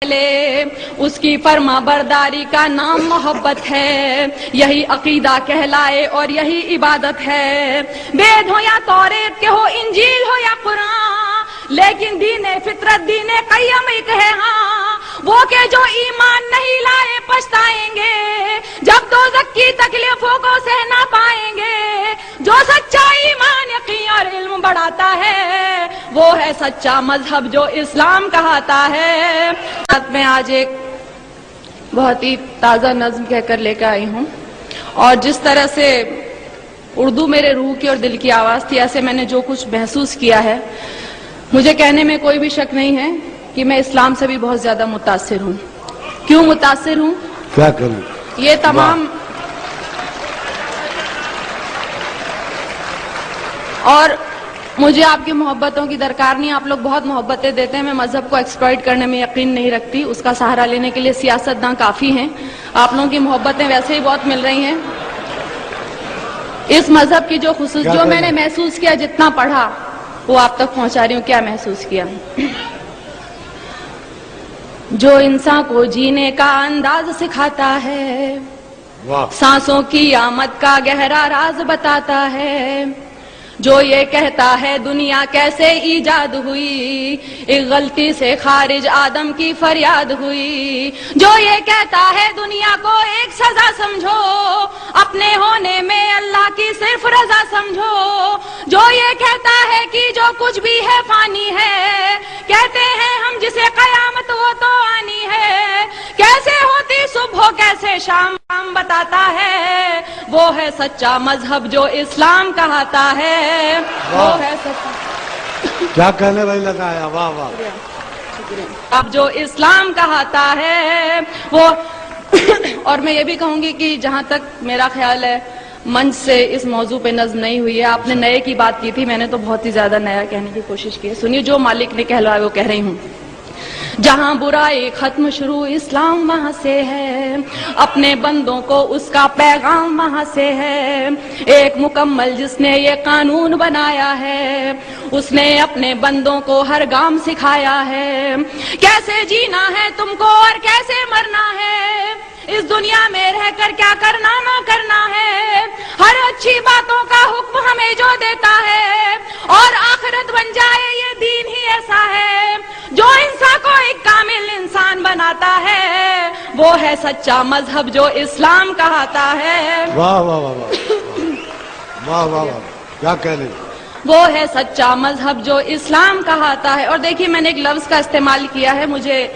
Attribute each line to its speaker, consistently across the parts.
Speaker 1: اس کی فرما برداری کا نام محبت ہے، یہی عقیدہ کہلائے اور یہی عبادت ہے۔ وید ہو یا توریت کے ہو، انجیل ہو یا قرآن، لیکن دین فطرت دین قیم ایک ہے ہاں، وہ کہ جو ایمان نہیں لائے پچھتائیں گے، جب دوزخ کی تکلیفوں کو سہ نہ پائیں گے۔ جو سچا ایمان یقین اور علم بڑھاتا ہے، وہ ہے سچا مذہب جو اسلام کہاتا ہے۔ میں آج ایک بہت ہی تازہ نظم کہہ کر لے کر آئی ہوں، اور جس طرح سے اردو میرے روح کی اور دل کی آواز تھی، ایسے میں نے جو کچھ محسوس کیا ہے، مجھے کہنے میں کوئی بھی شک نہیں ہے کہ میں اسلام سے بھی بہت زیادہ متاثر ہوں۔ کیوں متاثر ہوں؟
Speaker 2: کیا کروں؟
Speaker 1: یہ تمام اور مجھے آپ کی محبتوں کی درکار نہیں، آپ لوگ بہت محبتیں دیتے ہیں، میں مذہب کو ایکسپلائٹ کرنے میں یقین نہیں رکھتی، اس کا سہارا لینے کے لیے سیاستداں کافی ہیں، آپ لوگوں کی محبتیں ویسے ہی بہت مل رہی ہیں۔ اس مذہب کی جو خصوص جو میں نے محسوس کیا، جتنا پڑھا وہ آپ تک پہنچا رہی ہوں۔ کیا محسوس کیا؟ جو انسان کو جینے کا انداز سکھاتا ہے، سانسوں کی آمد کا گہرا راز بتاتا ہے، جو یہ کہتا ہے دنیا کیسے ایجاد ہوئی، ایک غلطی سے خارج آدم کی فریاد ہوئی، جو یہ کہتا ہے دنیا کو ایک سزا سمجھو، اپنے ہونے میں اللہ کی صرف رضا سمجھو، جو یہ کہتا ہے کہ جو کچھ بھی ہے فانی ہے، کہتے ہیں ہم جسے قیامت وہ تو آنی ہے، کیسے ہوتی صبح کیسے شام بتاتا ہے، وہ ہے سچا مذہب جو اسلام کہاتا ہے، وہ ہے سچا۔
Speaker 2: کیا کہنے والی لگایا، واہ واہ۔
Speaker 1: اب جو اسلام کہاتا ہے وہ اور میں یہ بھی کہوں گی کہ جہاں تک میرا خیال ہے منچ سے اس موضوع پہ نظم نہیں ہوئی ہے، آپ نے نئے کی بات کی تھی، میں نے تو بہت ہی زیادہ نیا کہنے کی کوشش کی ہے۔ سنیے جو مالک نے کہلوایا وہ کہہ رہی ہوں۔ جہاں برائی ختم شروع اسلام وہاں سے ہے، اپنے بندوں کو اس کا پیغام وہاں سے ہے، ایک مکمل جس نے یہ قانون بنایا ہے، اس نے اپنے بندوں کو ہر گام سکھایا ہے، کیسے جینا ہے تم کو اور کیسے مرنا ہے، اس دنیا میں رہ کر کیا کرنا نہ کرنا ہے، ہر اچھی باتوں کا حکم ہمیں جو دیتا ہے، اور آخرت بن جائے یہ دین ہی ایسا ہے جو انسان کو ایک کامل انسان بناتا ہے، وہ ہے سچا مذہب جو اسلام کہاتا ہے۔
Speaker 2: واہ واہ واہ واہ واہ واہ، کیا کہنے،
Speaker 1: وہ ہے سچا مذہب جو اسلام کہاتا ہے۔ اور دیکھیے میں نے ایک لفظ کا استعمال کیا ہے، مجھے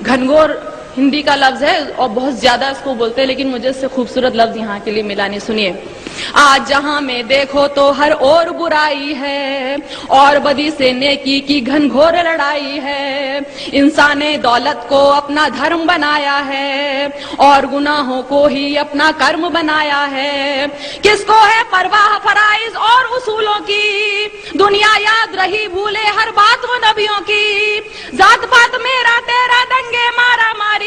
Speaker 1: گھنگور ہندی کا لفظ ہے اور بہت زیادہ اس کو بولتے ہیں، لیکن مجھے اس سے خوبصورت لفظ یہاں کے لیے ملا نہیں۔ سنیے، آج جہاں میں دیکھو تو ہر اور برائی ہے، اور بدی سے نیکی کی گھنگھور لڑائی ہے، انسان نے دولت کو اپنا دھرم بنایا ہے، اور گناہوں کو ہی اپنا کرم بنایا ہے، کس کو ہے پرواہ فرائض اور اصولوں کی، دنیا یاد رہی بھولے ہر بات وہ نبیوں کی، ذات پات میرا تیرا دنگے مارا ماری،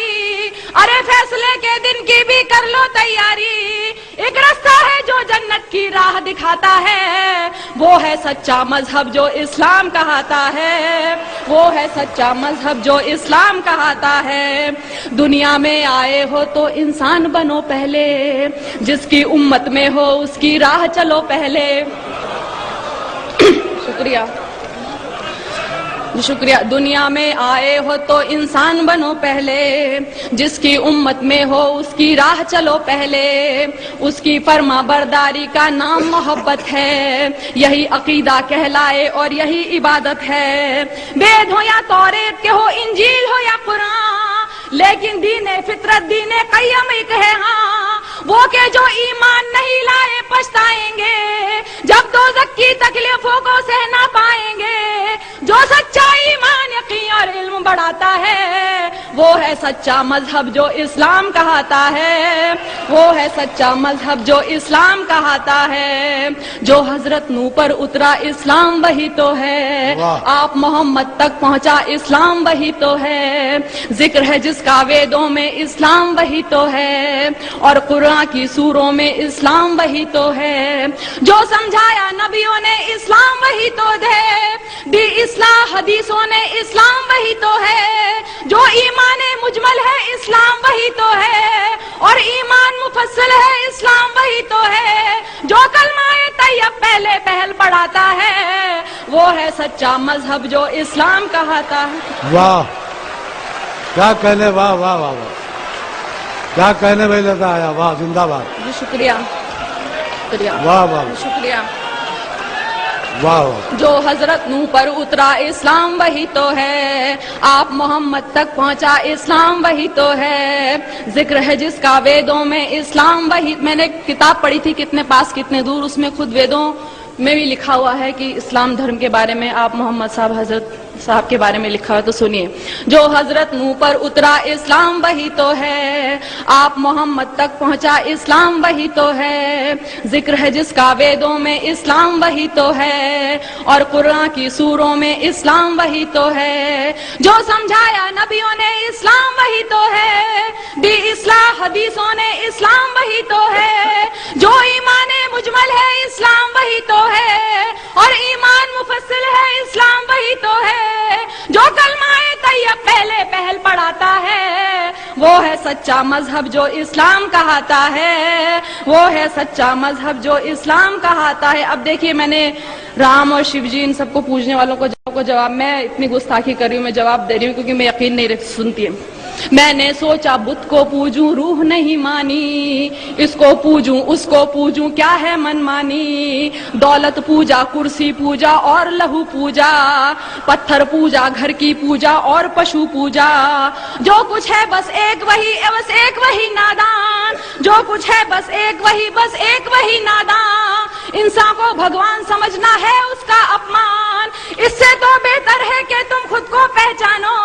Speaker 1: ارے فیصلے کے دن کی بھی کر لو تیاری، ایک راستہ ہے جو جنت کی راہ دکھاتا ہے، وہ ہے سچا مذہب جو اسلام کہاتا ہے، وہ ہے سچا مذہب جو اسلام کہاتا ہے۔ دنیا میں آئے ہو تو انسان بنو پہلے، جس کی امت میں ہو اس کی راہ چلو پہلے۔ شکریہ شکریہ۔ دنیا میں آئے ہو تو انسان بنو پہلے، جس کی امت میں ہو اس کی راہ چلو پہلے، اس کی فرما برداری کا نام محبت ہے، یہی عقیدہ کہلائے اور یہی عبادت ہے۔ وید ہو یا توریت کے ہو، انجیل ہو یا قرآن، لیکن دین فطرت دین قیم ایک ہے ہاں، وہ کہ جو ایمان نہیں لائے پچھتائیں گے، جب دوزخ کی تکلیفوں کو سہ نہ پائیں گے، جو سچا ایمان یقین اور علم بڑھاتا ہے، وہ ہے سچا مذہب جو اسلام کہاتا ہے، وہ ہے سچا مذہب جو اسلام کہاتا ہے۔ جو حضرت نوح پر اترا اسلام وہی تو ہے، آپ محمد تک پہنچا اسلام وہی تو ہے، ذکر ہے جس کا ویدوں میں اسلام وہی تو ہے، اور قرآن کی سوروں میں اسلام وہی تو ہے، جو سمجھایا نبیوں نے اسلام وہی تو ہے، دی اصلاح حدیثوں نے اسلام وہی تو ہے، جو ایمان ایمان مجمل ہے اسلام وہی تو ہے، اور ایمان مفصل ہے اسلام وہی تو ہے، جو کلمہ طیب پہلے پہل پڑھاتا ہے وہ ہے سچا مذہب جو اسلام کہاتا ہے۔
Speaker 2: واہ کیا کہنے، واہ واہ واہ واہ کیا کہنے میں لیتا آیا، واہ زندہ باد،
Speaker 1: جی شکریہ شکریہ
Speaker 2: واہ واہ
Speaker 1: شکریہ۔
Speaker 2: واہ واہ
Speaker 1: جو حضرت نوح پر اترا اسلام وہی تو ہے، آپ محمد تک پہنچا اسلام وہی تو ہے، ذکر ہے جس کا ویدوں میں اسلام وہی۔ میں نے کتاب پڑھی تھی کتنے پاس کتنے دور، اس میں خود ویدوں میں بھی لکھا ہوا ہے کہ اسلام دھرم کے بارے میں آپ محمد صاحب حضرت صاحب کے بارے میں لکھا ہے، تو سنیے۔ جو حضرت نوح پر اترا اسلام وہی تو ہے، آپ محمد تک پہنچا اسلام وہی تو ہے، ذکر ہے جس کا ویدوں میں اسلام وہی تو ہے، اور قرآن کی سوروں میں اسلام وہی تو ہے، جو سمجھایا نبیوں نے اسلام وہی تو ہے، دی اصلاح حدیثوں نے اسلام وہی تو ہے، جو ایمان مجمل ہے اسلام وہی تو ہے، اور ایمان مفصل ہے اسلام وہی تو ہے، جو کلمہ طیب پہلے پہل پڑھاتا ہے وہ ہے سچا مذہب جو اسلام کہاتا ہے، وہ ہے سچا مذہب جو اسلام کہاتا ہے۔ اب دیکھیے میں نے رام اور شیو جی ان سب کو پوجنے والوں کو جواب، میں اتنی گستاخی کر رہی ہوں، میں جواب دے رہی ہوں کیونکہ میں یقین نہیں سنتی ہے۔ میں نے سوچا بت کو پوجوں روح نہیں مانی، اس کو پوجوں اس کو پوجوں کیا ہے من مانی، دولت پوجا کرسی پوجا اور لہو پوجا، پتھر پوجا گھر کی پوجا اور پشو پوجا، جو کچھ ہے بس ایک وہی نادان، جو کچھ ہے بس ایک وہی نادان، انسان کو بھگوان سمجھنا ہے اس کا اپمان، اس سے تو بہتر ہے کہ تم خود کو پہچانو،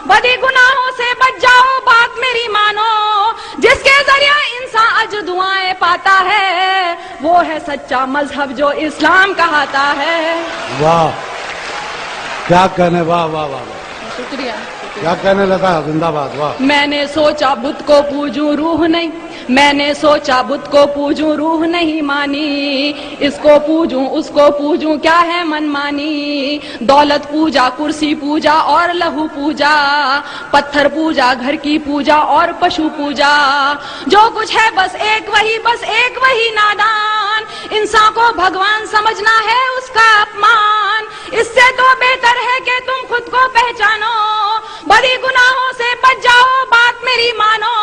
Speaker 1: بدی گناہوں سے بچ جاؤ بات میری مانو، جس کے ذریعہ انسان اجر دعائیں پاتا ہے وہ ہے سچا مذہب جو اسلام کہاتا ہے۔
Speaker 2: واہ کیا کہنے، واہ واہ واہ واہ
Speaker 1: شکریہ
Speaker 2: کیا کہنے لگا، زندہ باد، واہ۔
Speaker 1: میں نے سوچا بت کو پوجوں روح نہیں، میں نے سوچا بت کو پوجوں روح نہیں مانی، اس کو پوجوں اس کو پوجوں کیا ہے من مانی، دولت پوجا کرسی پوجا اور لہو پوجا، پتھر پوجا گھر کی پوجا اور پشو پوجا، جو کچھ ہے بس ایک وہی نادان، انسان کو بھگوان سمجھنا ہے اس کا اپمان، اس سے تو بہتر ہے کہ تم خود کو پہچانو، بڑی گناہوں سے بچ جاؤ بات میری مانو،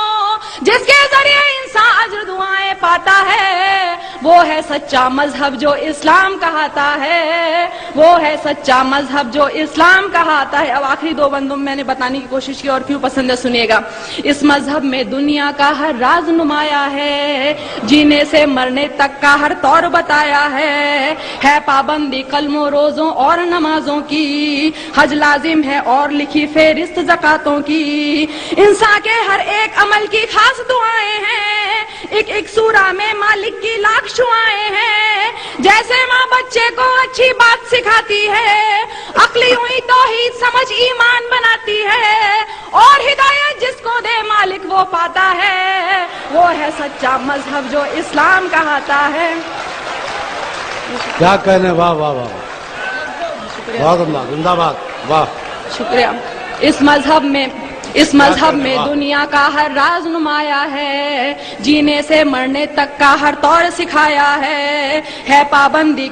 Speaker 1: جس کے ذریعے انسان اجر دعائیں پاتا ہے وہ ہے سچا مذہب جو اسلام کہاتا ہے، وہ ہے سچا مذہب جو اسلام کہاتا ہے۔ اب آخری دو بندوں میں نے بتانے کی کوشش کی اور کیوں پسند ہے سنیے گا۔ اس مذہب میں دنیا کا ہر راز نمایا ہے، جینے سے مرنے تک کا ہر طور بتایا ہے پابندی کلموں روزوں اور نمازوں کی، حج لازم ہے اور لکھی فہرست زکاتوں کی، انسان کے ہر ایک عمل کی خاص دعائیں ہیں، ایک ایک سورہ میں مالک کی لاکھ شعائیں ہیں، جیسے ماں بچے کو اچھی بات سکھاتی ہے، عقلی ہوئی توحید سمجھ ایمان بناتی ہے، اور ہدایت جس کو دے مالک وہ پاتا ہے، وہ ہے سچا مذہب جو اسلام کہاتا ہے۔
Speaker 2: کیا کہنے، واہ واہ واہ بہت اللہ، زندہ باد، واہ۔
Speaker 1: شکریہ۔ اس مذہب میں دنیا کا ہر راز نمایا ہے، جینے سے مرنے تک کا ہر طور سکھایا ہے پابندی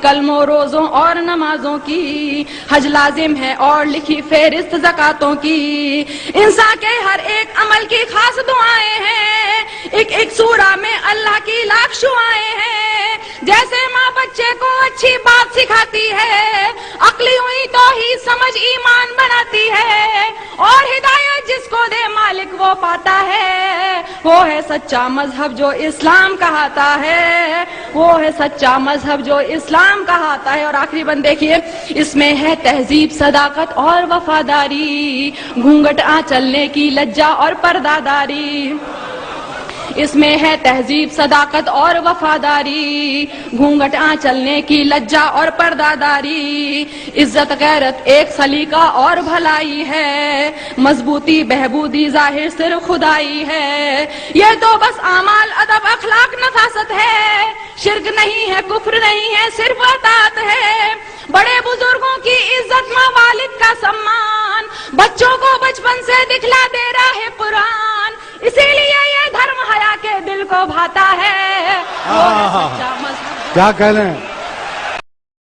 Speaker 1: کلموں روزوں اور نمازوں کی، حج لازم ہے اور لکھی فہرست زکاتوں کی، انسان کے ہر ایک عمل کی خاص دعائیں ہیں، ایک ایک سورہ میں اللہ کی لاکھ شعائیں ہیں، جیسے ماں بچے کو اچھی بات سکھاتی ہے، عقلی ہوئی توحید سمجھ ایمان بناتی ہے، اور ہدایت جس کو دے مالک وہ پاتا ہے، وہ ہے سچا مذہب جو اسلام کہاتا ہے، وہ ہے سچا مذہب جو اسلام کہاتا ہے۔ اور آخری بند دیکھیے، اس میں ہے تہذیب صداقت اور وفاداری، گھونگھٹ چلنے کی لجا اور پرداداری، اس میں ہے تہذیب صداقت اور وفاداری، گھونگھٹ چلنے کی لجا اور پرداداری، عزت غیرت ایک سلیقہ اور بھلائی ہے، مضبوطی بہبودی ظاہر صرف خدائی ہے، یہ تو بس اعمال ادب اخلاق نفاست ہے، شرک نہیں ہے کفر نہیں ہے صرف اطاعت ہے، بڑے بزرگوں کی عزت ماں والد کا سمان بچوں کو بچپن سے دکھلا دے رہا ہے قرآن اسی لیے یہ دھرم حیا کے دل کو بھاتا ہے وہ ہے سچا مذہب
Speaker 2: کیا کہنے